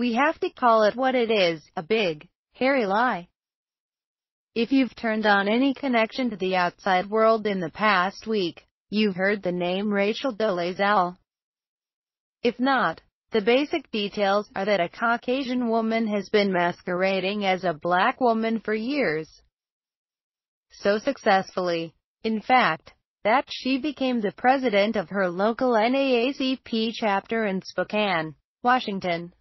We have to call it what it is, a big, hairy lie. If you've turned on any connection to the outside world in the past week, you've heard the name Rachel Dolezal. If not, the basic details are that a Caucasian woman has been masquerading as a black woman for years. So successfully, in fact, that she became the president of her local NAACP chapter in Spokane, Washington.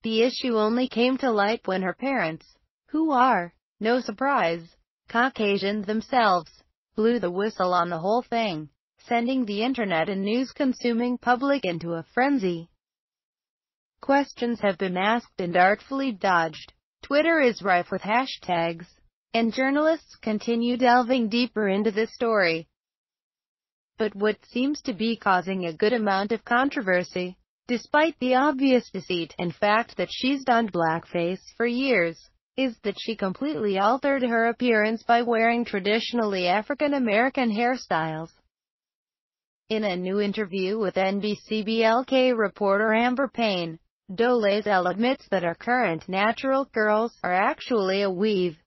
The issue only came to light when her parents, who are, no surprise, Caucasian themselves, blew the whistle on the whole thing, sending the internet and news-consuming public into a frenzy. Questions have been asked and artfully dodged. Twitter is rife with hashtags, and journalists continue delving deeper into this story. But what seems to be causing a good amount of controversy, despite the obvious deceit and fact that she's done blackface for years, is that she completely altered her appearance by wearing traditionally African-American hairstyles. In a new interview with NBC-BLK reporter Amber Payne, Dolezal admits that her current natural curls are actually a weave.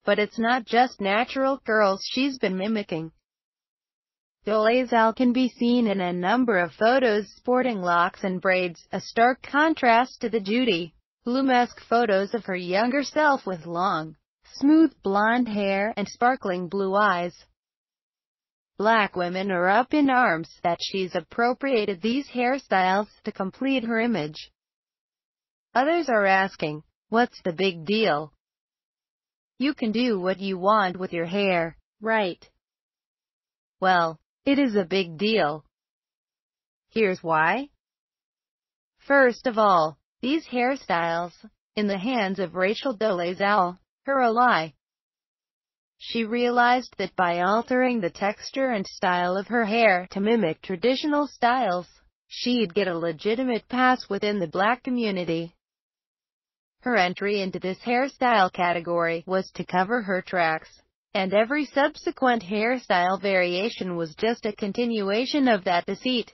But it's not just natural curls she's been mimicking. Dolezal can be seen in a number of photos sporting locks and braids, a stark contrast to the Judy Blume-esque photos of her younger self with long, smooth blonde hair and sparkling blue eyes. Black women are up in arms that she's appropriated these hairstyles to complete her image. Others are asking, what's the big deal? You can do what you want with your hair, right? Well, it is a big deal. Here's why. First of all, these hairstyles, in the hands of Rachel Dolezal, are a lie. She realized that by altering the texture and style of her hair to mimic traditional styles, she'd get a legitimate pass within the black community. Her entry into this hairstyle category was to cover her tracks, and every subsequent hairstyle variation was just a continuation of that deceit.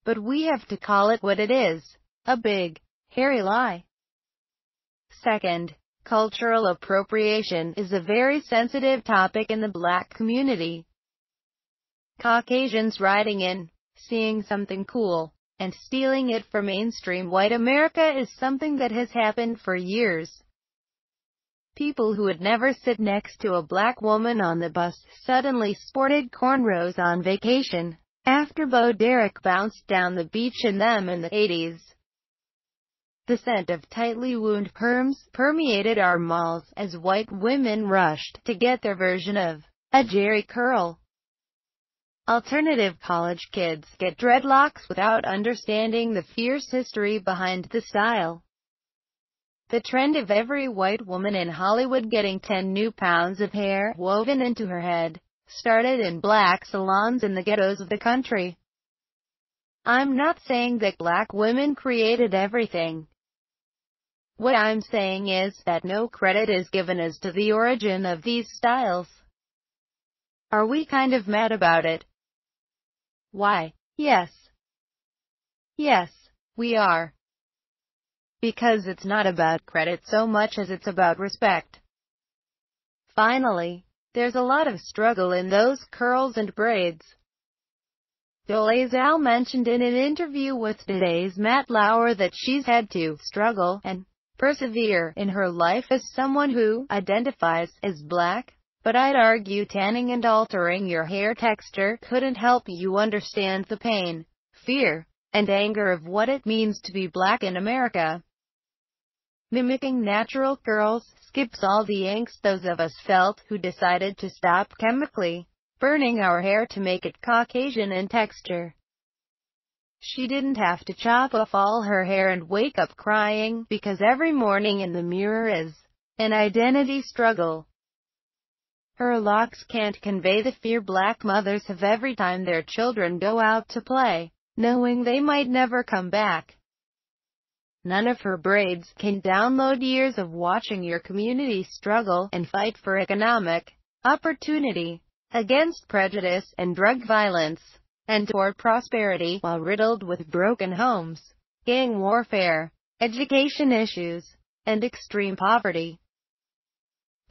But we have to call it what it is, a big, hairy lie. Second, cultural appropriation is a very sensitive topic in the black community. Caucasians writing in, seeing something cool, and stealing it from mainstream white America is something that has happened for years. People who would never sit next to a black woman on the bus suddenly sported cornrows on vacation, after Bo Derek bounced down the beach in them in the 80s. The scent of tightly wound perms permeated our malls as white women rushed to get their version of a Jerry curl. Alternative college kids get dreadlocks without understanding the fierce history behind the style. The trend of every white woman in Hollywood getting 10 new pounds of hair woven into her head started in black salons in the ghettos of the country. I'm not saying that black women created everything. What I'm saying is that no credit is given as to the origin of these styles. Are we kind of mad about it? Why, yes. Yes, we are. Because it's not about credit so much as it's about respect. Finally, there's a lot of struggle in those curls and braids. Dolezal mentioned in an interview with Today's Matt Lauer that she's had to struggle and persevere in her life as someone who identifies as black, but I'd argue tanning and altering your hair texture couldn't help you understand the pain, fear, and anger of what it means to be black in America. Mimicking natural curls skips all the angst those of us felt who decided to stop chemically burning our hair to make it Caucasian in texture. She didn't have to chop off all her hair and wake up crying because every morning in the mirror is an identity struggle. Her locks can't convey the fear black mothers have every time their children go out to play, knowing they might never come back. None of her braids can download years of watching your community struggle and fight for economic opportunity, against prejudice and drug violence, and toward prosperity while riddled with broken homes, gang warfare, education issues, and extreme poverty.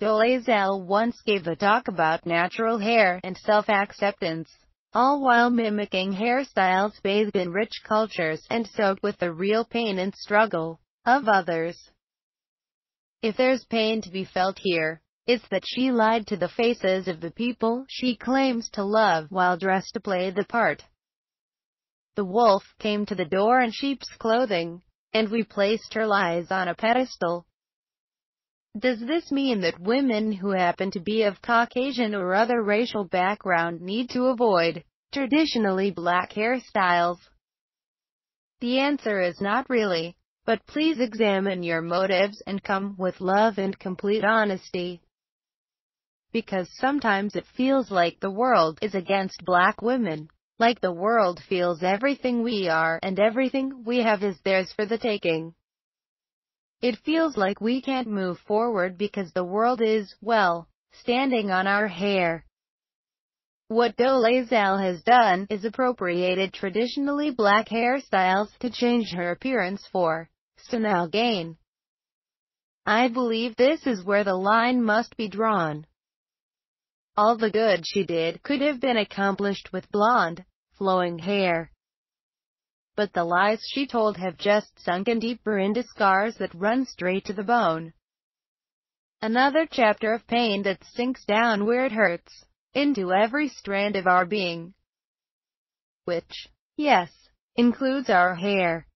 Dolezal once gave a talk about natural hair and self-acceptance, all while mimicking hairstyles bathed in rich cultures and soaked with the real pain and struggle of others. If there's pain to be felt here, it's that she lied to the faces of the people she claims to love while dressed to play the part. The wolf came to the door in sheep's clothing, and we placed her lies on a pedestal. Does this mean that women who happen to be of Caucasian or other racial background need to avoid traditionally black hairstyles? The answer is not really, but please examine your motives and come with love and complete honesty. Because sometimes it feels like the world is against black women, like the world feels everything we are and everything we have is theirs for the taking. It feels like we can't move forward because the world is, well, standing on our hair. What Dolezal has done is appropriated traditionally black hairstyles to change her appearance for style gain. I believe this is where the line must be drawn. All the good she did could have been accomplished with blonde, flowing hair. But the lies she told have just sunken deeper into scars that run straight to the bone. Another chapter of pain that sinks down where it hurts, into every strand of our being. Which, yes, includes our hair.